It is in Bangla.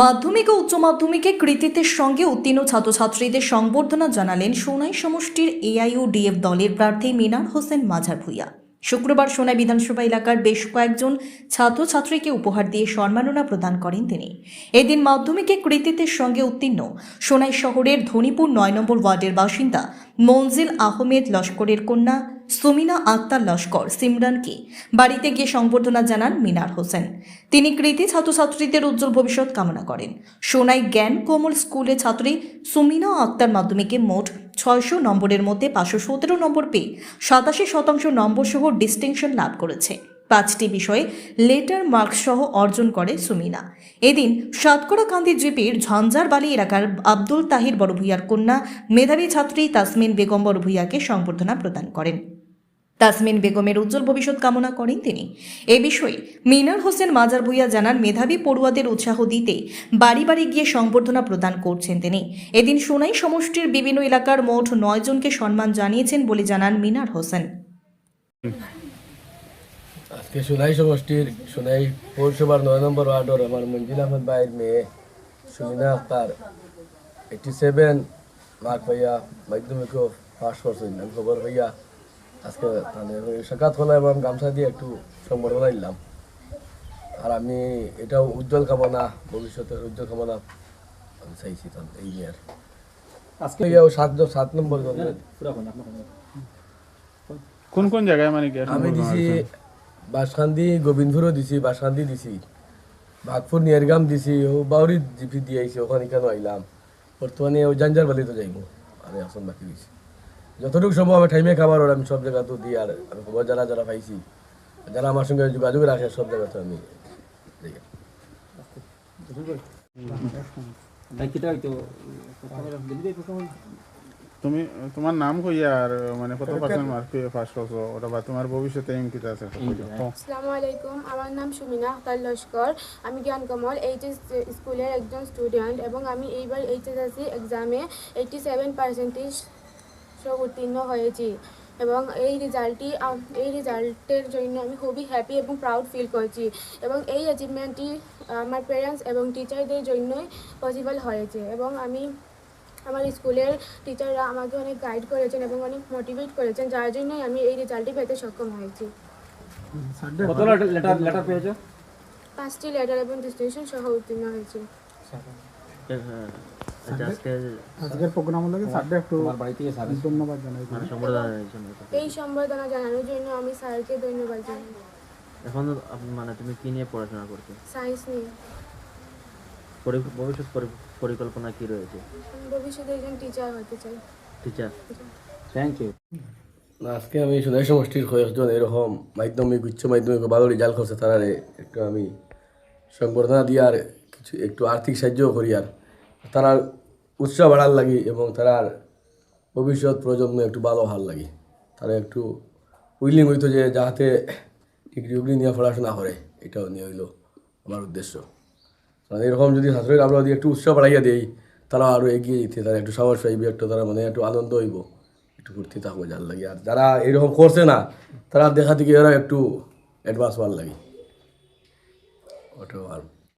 মাধ্যমিক ও উচ্চ মাধ্যমিকে কৃতিত্বের সঙ্গে উত্তীর্ণ ছাত্রছাত্রীদের সংবর্ধনা জানালেন সোনাই সমষ্টির এআইইউডিএফ দলের প্রার্থী মিনার হোসেন মাঝার ভূঁইয়া। শুক্রবার সোনাই বিধানসভা এলাকার বেশ কয়েকজন ছাত্রছাত্রীকে উপহার দিয়ে সম্মাননা প্রদান করেন তিনি। এদিন মাধ্যমিকে কৃতিত্বের সঙ্গে উত্তীর্ণ সোনাই শহরের ধনীপুর ৯ নম্বর ওয়ার্ডের বাসিন্দা মনজিল আহমেদ লস্করের কন্যা সুমিনা আক্তার লস্কর সিমরানকে বাড়িতে গিয়ে সংবর্ধনা জানান মিনার হোসেন। তিনি কৃতি ছাত্রছাত্রীদের উজ্জ্বল ভবিষ্যৎ কামনা করেন। সোনাই জ্ঞান কোমল স্কুলে ছাত্রী সুমিনা আক্তার মাধ্যমিকে মোট ৬০০ নম্বরের মধ্যে ৫১৭ নম্বর পেয়ে ৮৭% নম্বর সহ ডিস্টিংশন লাভ করেছে। ৫টি বিষয়ে লেটার মার্কস সহ অর্জন করে সুমিনা। এদিন সাতকড়াকান্দি জিপির ঝঞ্ঝারবালি এলাকার আব্দুল তাহির বড়ভূঁইয়ার কন্যা মেধাবী ছাত্রী তাসমিন বেগম বড়ভূঁইয়াকে সংবর্ধনা প্রদান করেন। তাসমিন বেগমের উজ্জ্বল ভবিষ্যৎ কামনা করেন তিনি। এ বিষয়ে মিনার হোসেন মাজার ভূঁইয়া জানান, মেধাবী পড়ুয়াদের উৎসাহ দিতে বাড়ি বাড়ি গিয়ে সংবর্ধনা প্রদান করছেন তিনি। এদিন সোনাই সমষ্টির বিভিন্ন এলাকার মোট ৯ জনকে সম্মান জানিয়েছেন বলে জানান মিনার হোসেন। আজকে সোনাই সমষ্টির সোনাই পৌরসভার ৯ নম্বর ওয়ার্ডের আমার মঞ্জিল আহমেদ ভাইয়ের মেয়ে সুমিনা আক্তার 87 মার্ক পাইয়া মাধ্যমিকও পাস করছেন। আমি খবর পাইয়া আজকে সাক্ষাৎ হলো এবং গামছা দিয়ে একটু সংবর্ধনা দিলাম। আর আমি এটাও উজ্জ্বল কামনা, ভবিষ্যতের উজ্জ্বল কামনা আমি চাইছি এই মেয়ের। আজকে 7 নম্বর কোন কোন জায়গায় মানে কি আমি দিছি বাসকান্দি, গোবিন্দপুরও দিছি, বাসকান্দি দিছি, ভাগপুর নিয়ারগাম দিছি, ও বাউরি জিপি দিয়ে আইছি, ওখানে কেন আইলাম। বর্তমানে ও জাঞ্জারবালি তো যাইব আর এখন বাকি দিছি। যতটুকু সম্ভব আমি টাইমে খাবার ওর আমি সব জায়গা তো দিই। আর আমি খবর যারা যারা পাইছি, যারা আমার সঙ্গে যোগাযোগ রাখে, সব জায়গা তো আমি তুমি তোমার নাম কইয়া আর মানে কত পার্সেন্ট মার্ক পেয়ে পাস করছো ওটা বা তোমার ভবিষ্যতে এম কি আছে? আসসালামু আলাইকুম, আমার নাম সুমিনা আক্তার লস্কর। আমি জ্ঞান কমল এইচএস স্কুলের একজন স্টুডেন্ট এবং আমি এইবার এইচএসএসসি এক্সামে 87% সব উত্তীর্ণ হয়েছি এবং এই রেজাল্টের জন্য আমি খুবই হ্যাপি এবং প্রাউড ফিল করছি এবং এই অ্যাচিভমেন্টটি আমার প্যারেন্টস এবং টিচারদের জন্যই পসিবল হয়েছে এবং আমার স্কুলের টিচাররা আমাকে অনেক গাইড করেছেন এবং অনেক মোটিভেট করেছেন, যার জন্যই আমি এই রেজাল্টটি পেতে সক্ষম হয়েছি। কত লেটার পেয়েছো? 5টি লেটার এবং ডিস্টিংশন সহ উত্তীর্ণ হয়েছে। আজকের প্রোগ্রাম লাগে স্যারকে একটু ধন্যবাদ জানাই। এই সম্বর্ধনা জানানোর জন্য আমি স্যারকে ধন্যবাদ জানাই। এখন মানে তুমি কি নিয়ে পড়াশোনা করছো? সায়েন্স নিয়ে। ভবিষ্যৎ পরিকল্পনা কি রয়েছে? ভবিষ্যতে একজন টিচার হতে চাই। টিচার। Thank you. আজকে আমি সোনাই সমষ্টির কয়েকজন এরকম মাধ্যমিক, উচ্চ মাধ্যমিক ভালো রেজাল্ট করছে তারা একটু আমি সংবর্ধনা দিয়ে আর কিছু একটু আর্থিক সাহায্যও করি আর তারা উৎসাহ বাড়ার লাগি এবং তারার ভবিষ্যৎ প্রজন্ম একটু ভালো হওয়ার লাগি। তারা একটু উইলিং হইতো যে যাহাতে ডিগ্রি নিয়ে পড়াশোনা করে, এটাও নিয়ে হইল আমার উদ্দেশ্য। কারণ এরকম যদি ছাত্রীরা আমরা যদি একটু উৎসাহ বাড়াইয়া দিই, তারা আরও এগিয়ে যেতে, তারা একটু সাহস পাইবে, একটু তারা মানে একটু আনন্দ হইব, একটু ফুর্তি থাকবো যার লাগে। আর যারা এরকম করছে না, তারা দেখা থেকে এরা একটু অ্যাডভান্স হওয়ার লাগে, ওটাও আর